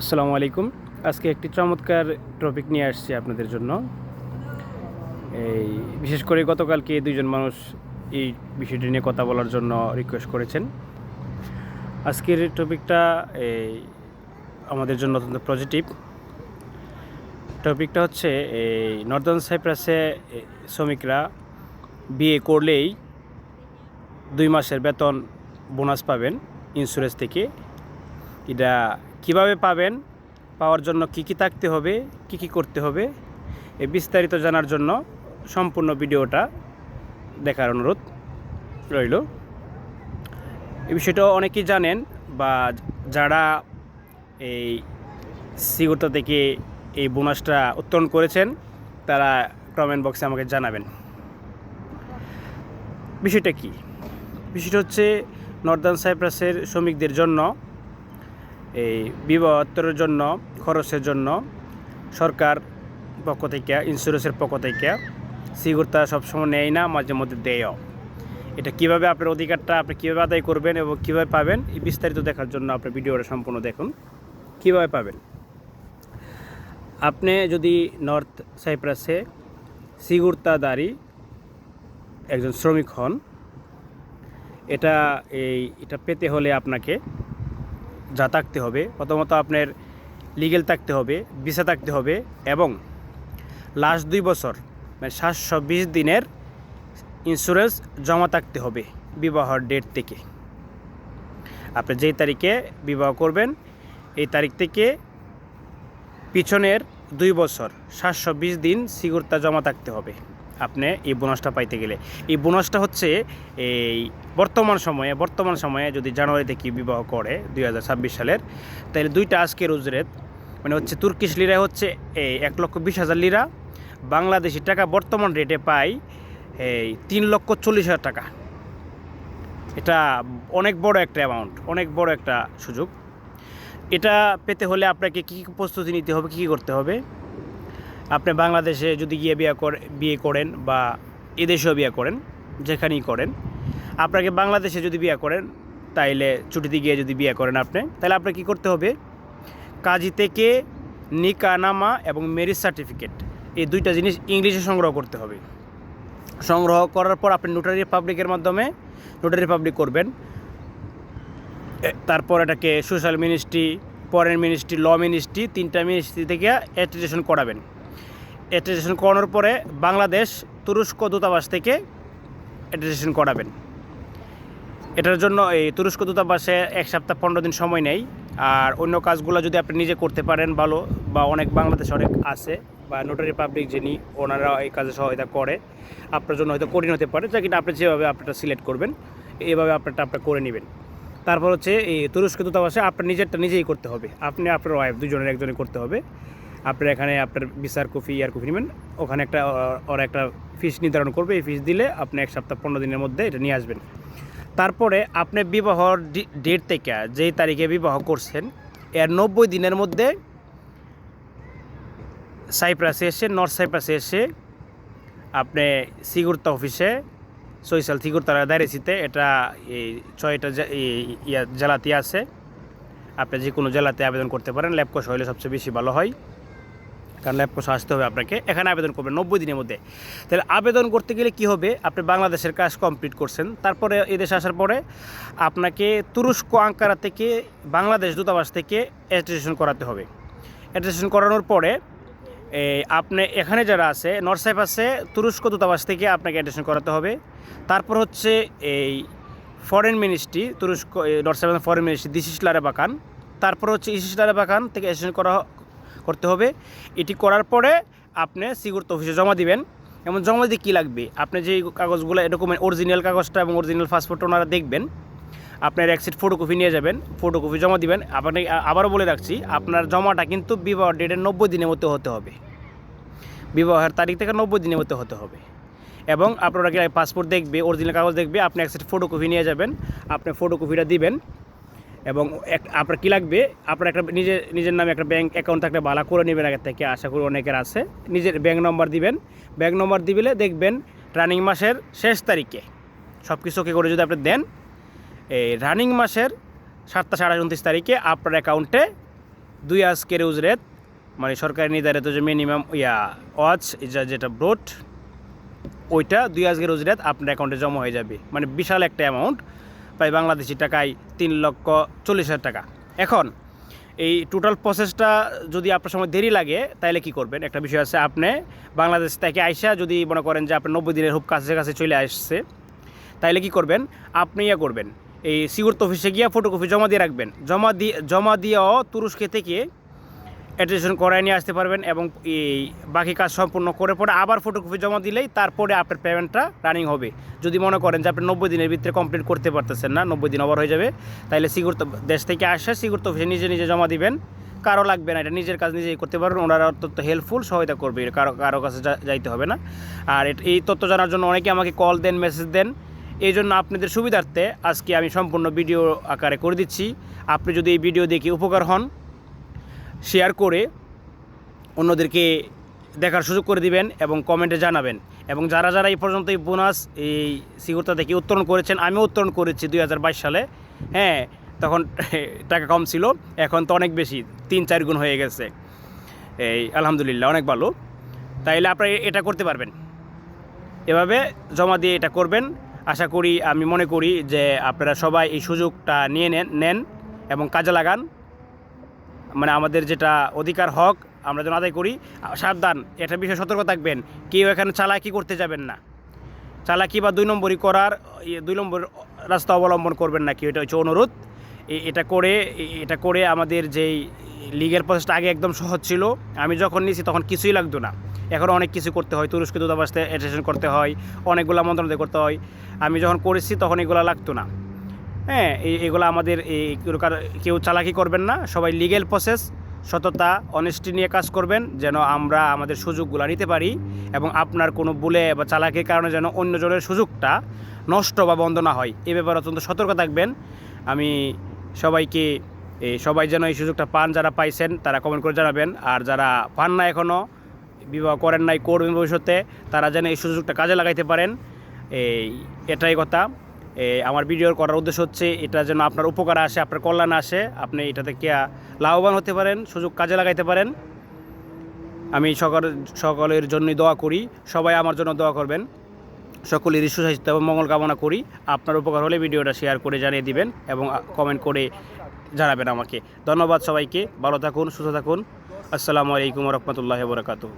আসসালামু আলাইকুম। আজকে একটি চমৎকার টপিক নিয়ে আসছি আপনাদের জন্য। এই বিশেষ করে গতকালকে দুইজন মানুষ এই বিষয়টি নিয়ে কথা বলার জন্য রিকোয়েস্ট করেছেন। আজকের টপিকটা আমাদের জন্য অত্যন্ত পজিটিভ। টপিকটা হচ্ছে এই নর্দার্ন সাইপ্রাসে শ্রমিকরা বিয়ে করলেই 2 মাসের বেতন বোনাস পাবেন ইন্স্যুরেন্স থেকে। এটা কিভাবে পাবেন, পাওয়ার জন্য কি কি থাকতে হবে, কি কি করতে হবে, এই বিস্তারিত জানার জন্য সম্পূর্ণ ভিডিওটা দেখার অনুরোধ রইল। এই বিষয়টা অনেকেই জানেন, বা যারা এই সিগুরতা থেকে এই বোনাসটা উত্তোলন করেছেন তারা কমেন্ট বক্সে আমাকে জানাবেন। বিষয়টা কি? বিষয়টা হচ্ছে নর্দার্ন সাইপ্রাসের শ্রমিকদের জন্য এই বিবাহোত্তরের জন্য খরচের জন্য সরকার পক্ষ থেকে, ইন্স্যুরেন্সের পক্ষ থেকে সিগুরতা সবসময় নেয় না, মাঝে মধ্যে দেয়ও। এটা কিভাবে আপনার অধিকারটা আপনি কীভাবে আদায় করবেন এবং কীভাবে পাবেন, এই বিস্তারিত দেখার জন্য আপনার ভিডিওটা সম্পূর্ণ দেখুন। কীভাবে পাবেন? আপনি যদি নর্থ সাইপ্রাসে সিগুরতাদারি একজন শ্রমিক হন, এটা পেতে হলে আপনাকে যা থাকতে হবে, প্রথমত আপনার লিগেল থাকতে হবে, ভিসা থাকতে হবে, এবং লাস্ট 2 বছর মানে 720 দিনের ইন্স্যুরেন্স জমা থাকতে হবে বিবাহর ডেট থেকে। আপনি যেই তারিখে বিবাহ করবেন এই তারিখ থেকে পিছনের 2 বছর 720 দিন সিগুরতা জমা থাকতে হবে আপনি এই বোনাসটা পাইতে গেলে। এই বোনাসটা হচ্ছে এই বর্তমান সময়ে যদি জানুয়ারি থেকে বিবাহ করে 2026 সালের, তাহলে দুইটা আজকের উজরেত মানে হচ্ছে তুর্কিশ লিরা হচ্ছে 1,20,000 লিরা, বাংলাদেশি টাকা বর্তমান রেটে পাই 3,40,000 টাকা। এটা অনেক বড় একটা অ্যামাউন্ট, অনেক বড় একটা সুযোগ। এটা পেতে হলে আপনাকে কী কী প্রস্তুতি নিতে হবে, কী কী করতে হবে? আপনি বাংলাদেশে যদি গিয়ে বিয়ে করেন বা এদেশেও বিয়ে করেন, যেখানেই করেন, আপনাকে বাংলাদেশে যদি বিয়ে করেন, তাইলে ছুটিতে গিয়ে যদি বিয়ে করেন তাহলে আপনাকে কী করতে হবে? কাজী থেকে নিকানামা এবং ম্যারেজ সার্টিফিকেট, এই দুইটা জিনিস ইংলিশে সংগ্রহ করতে হবে। সংগ্রহ করার পর আপনি নোটারি পাবলিকের মাধ্যমে নোটারি পাবলিক করবেন। তারপর এটাকে social ministry, foreign ministry, law ministry, 3টা মিনিস্ট্রি থেকে অ্যাটেস্টেশন করাবেন। অ্যাটেস্টেশন করানোর পরে বাংলাদেশ তুরস্ক দূতাবাস থেকে অ্যাটেস্টেশন করাবেন। এটার জন্য এই তুরস্ক দূতাবাসে 1 সপ্তাহ 15 দিন সময় নেই। আর অন্য কাজগুলো যদি আপনি নিজে করতে পারেন ভালো, বা অনেক বাংলাদেশে অনেক আছে বা নোটারি পাবলিক যিনি, ওনারা এই কাজে সহায়তা করে, আপনার জন্য হয়তো কঠিন হতে পারে, যা কিনা আপনি যেভাবে আপনারটা সিলেক্ট করবেন এইভাবে আপনারটা করে নেবেন। তারপর হচ্ছে এই তুরস্ক দূতাবাসে আপনার নিজেরটা নিজেই করতে হবে, আপনি আপনার ওয়াইফ দুজনের একজনে করতে হবে। আপনার এখানে আপনার ভিসার কপি, ইয়ার কপি নেবেন, ওখানে ওরা একটা ফিস নির্ধারণ করবে, এই ফিস দিলে আপনি 1 সপ্তাহ 15 দিনের মধ্যে এটা নিয়ে আসবেন। তারপরে আপনি বিবাহর ডেট থেকে যেই তারিখে বিবাহ করছেন এর 90 দিনের মধ্যে সাইপ্রাসে এসে, নর্থ সাইপ্রাসে এসে আপনি সিগুরতা অফিসে, সোশ্যাল সিগুরতা দাঁড়িয়েছিতে, এটা এই 6টা জেলাতে আছে, আপনি যে কোনো জেলাতে আবেদন করতে পারেন। ল্যাপকোষ হলে সবচেয়ে বেশি ভালো হয়, কারণ ল্যাপকোষ আসতে হবে আপনাকে। এখানে আবেদন করবেন 90 দিনের মধ্যে। তাহলে আবেদন করতে গেলে কি হবে? আপনি বাংলাদেশের কাজ কমপ্লিট করছেন, তারপরে এদেশে আসার পরে আপনাকে তুরস্ক আঙ্কারা থেকে, বাংলাদেশ দূতাবাস থেকে অ্যাটেস্টেশন করাতে হবে। অ্যাটেস্টেশন করানোর পরে আপনি এখানে যারা আছে নর্থ সাইপ্রাসে তুরস্ক দূতাবাস থেকে আপনাকে অ্যাটেস্টেশন করাতে হবে। তারপর হচ্ছে এই ফরেন মিনিস্ট্রি, তুরস্ক নর্থ সাইপ্রাস ফরেন মিনিস্ট্রি দিশিসলারে বাকান, তারপর হচ্ছে ইসিসলারে বাকান থেকে অ্যাটেস্টেশন করতে হবে। এটি করার পরে আপনি সিগুরতা অফিসে জমা দিবেন। এবং জমা দিয়ে কী লাগবে? আপনি যে কাগজগুলো, ডকুমেন্ট, অরিজিনাল কাগজটা এবং অরিজিনাল পাসপোর্ট ওনারা দেখবেন। আপনার এক সেট ফটোকপি নিয়ে যাবেন, ফটোকপি জমা দিবেন। আপনি আবারও বলে রাখছি, আপনার জমাটা কিন্তু বিবাহ ডেটের 90 দিনের মধ্যে হতে হবে, বিবাহের তারিখ থেকে 90 দিনের মধ্যে হতে হবে। এবং আপনারা পাসপোর্ট দেখবে, অরিজিনাল কাগজ দেখবে, আপনি এক সেট ফটোকপি নিয়ে যাবেন, আপনি ফটোকপিটা দিবেন। এবং আপনার কী লাগবে? আপনার একটা নিজের নামে একটা ব্যাঙ্ক অ্যাকাউন্ট থাকলে ভালো করে নেবেন আগের থেকে, আশা করি অনেকের আছে। নিজের ব্যাঙ্ক নম্বর দিবেন। ব্যাঙ্ক নম্বর দিলে দেখবেন রানিং মাসের শেষ তারিখে সব কিছু ওকে করে যদি আপনি দেন, এই রানিং মাসের 27-28-29 তারিখে আপনার অ্যাকাউন্টে 2 আজকের উজরেত মানে সরকারি নির্ধারিত যে মিনিমাম ওয়াজ যেটা ব্রোড ওইটা 2 আজকের উজরেত আপনার অ্যাকাউন্টে জমা হয়ে যাবে, মানে বিশাল একটা অ্যামাউন্ট, প্রায় বাংলাদেশি টাকায় 3,40,000 টাকা। এখন এই টোটাল প্রসেসটা যদি আপনার সময় দেরি লাগে তাহলে কি করবেন, একটা বিষয় আছে, আপনি বাংলাদেশ থেকে আইসা যদি মনে করেন যে আপনার 90 দিনের খুব কাছে কাছে চলে আসছে, তাইলে কি করবেন, আপনি করবেন এই সিকিউরিটি অফিসে গিয়ে ফটোকপি জমা দিয়ে রাখবেন। জমা দিয়েও তুরস্কে থেকে অ্যাটেস্টেশন করায় নিয়ে আসতে পারবেন, এবং এই বাকি কাজ সম্পূর্ণ করে পরে আবার ফটোকপি জমা দিলেই তারপরে আপনার পেমেন্টটা রানিং হবে। যদি মনে করেন যে আপনি 90 দিনের ভিতরে কমপ্লিট করতে পারতেছেন না, 90 দিন ওভার হয়ে যাবে, তাহলে সিকিউরিটি দেশ থেকে আসা সিকিউরিটি অফিসে নিজে জমা দিবেন, কারো লাগবে না, এটা নিজের কাজ নিজেই করতে পারবেন, ওনারা অত্যন্ত হেল্পফুল, সহায়তা করবে, কারো কাছে যাইতে হবে না। আর এই তথ্য জানার জন্য অনেকে আমাকে কল দেন, মেসেজ দেন, এই জন্য আপনাদের সুবিধার্থে আজকে আমি সম্পূর্ণ ভিডিও আকারে করে দিচ্ছি। আপনি যদি এই ভিডিও দেখে উপকার হন, শেয়ার করে অন্যদেরকে দেখার সুযোগ করে দিবেন এবং কমেন্টে জানাবেন। এবং যারা এই পর্যন্ত এই বোনাস এই সিকিউরিটি থেকে উত্তোলন করেছেন, আমিও উত্তোলন করেছি 2022 সালে, হ্যাঁ, তখন টাকা কম ছিল, এখন তো অনেক বেশি, 3-4 গুণ হয়ে গেছে, এই আলহামদুলিল্লাহ অনেক ভালো। তাইলে আপনারা এটা করতে পারবেন, এভাবে জমা দিয়ে এটা করবেন। আশা করি, আমি মনে করি যে আপনারা সবাই এই সুযোগটা নিয়ে নেন এবং কাজে লাগান, মানে আমাদের যেটা অধিকার হক আমরা যেন আদায় করি। সাবধান, একটা বিষয়ে সতর্ক থাকবেন, কেউ এখানে চালাকি করতে যাবেন না, চালাকি বা 2 নম্বরই করার 2 নম্বর রাস্তা অবলম্বন করবেন না, কি এটা হচ্ছে অনুরোধ। এটা করে আমাদের যেই লিগের প্রসেসটা আগে একদম সহজ ছিল, আমি যখন নিয়েছি তখন কিছুই লাগতো না, এখন অনেক কিছু করতে হয়, তুরস্ক দূতাবাসে অ্যাটেস্টেশন করতে হয়, অনেকগুলো মন্ত্রণালয় করতে হয়। আমি যখন করেছি তখন এগুলো লাগতো না, হ্যাঁ, এগুলো আমাদের কেউ চালাকি করবেন না, সবাই লিগেল প্রসেস, সততা, অনেস্টি নিয়ে কাজ করবেন, যেন আমরা আমাদের সুযোগগুলো নিতে পারি, এবং আপনার কোনো ভুলে বা চালাকির কারণে যেন অন্যজনের সুযোগটা নষ্ট বা বন্ধ না হয়, এ ব্যাপারে অত্যন্ত সতর্ক থাকবেন। আমি সবাই যেন এই সুযোগটা পান, যারা পাইছেন তারা কমেন্ট করে জানাবেন, আর যারা পান না, এখনও বিবাহ করেন নাই, করবেন ভবিষ্যতে, তারা যেন এই সুযোগটা কাজে লাগাইতে পারেন, এটাই কথা। আমার ভিডিওর করার উদ্দেশ্য হচ্ছে এটা যেন আপনার উপকার আসে, আপনার কল্যাণ আসে, আপনি এটা থেকে লাভবান হতে পারেন, সুযোগ কাজে লাগাইতে পারেন। আমি সকলের জন্যই দোয়া করি, সবাই আমার জন্য দোয়া করবেন, সকলেরই সুস্বাস্থ্য এবং মঙ্গল কামনা করি। আপনার উপকার হলে ভিডিওটা শেয়ার করে জানিয়ে দিবেন এবং কমেন্ট করে জানাবেন আমাকে। ধন্যবাদ সবাইকে, ভালো থাকুন, সুস্থ থাকুন। আসসালামু আলাইকুম ওয়া রাহমাতুল্লাহি ওয়া বারাকাতুহু।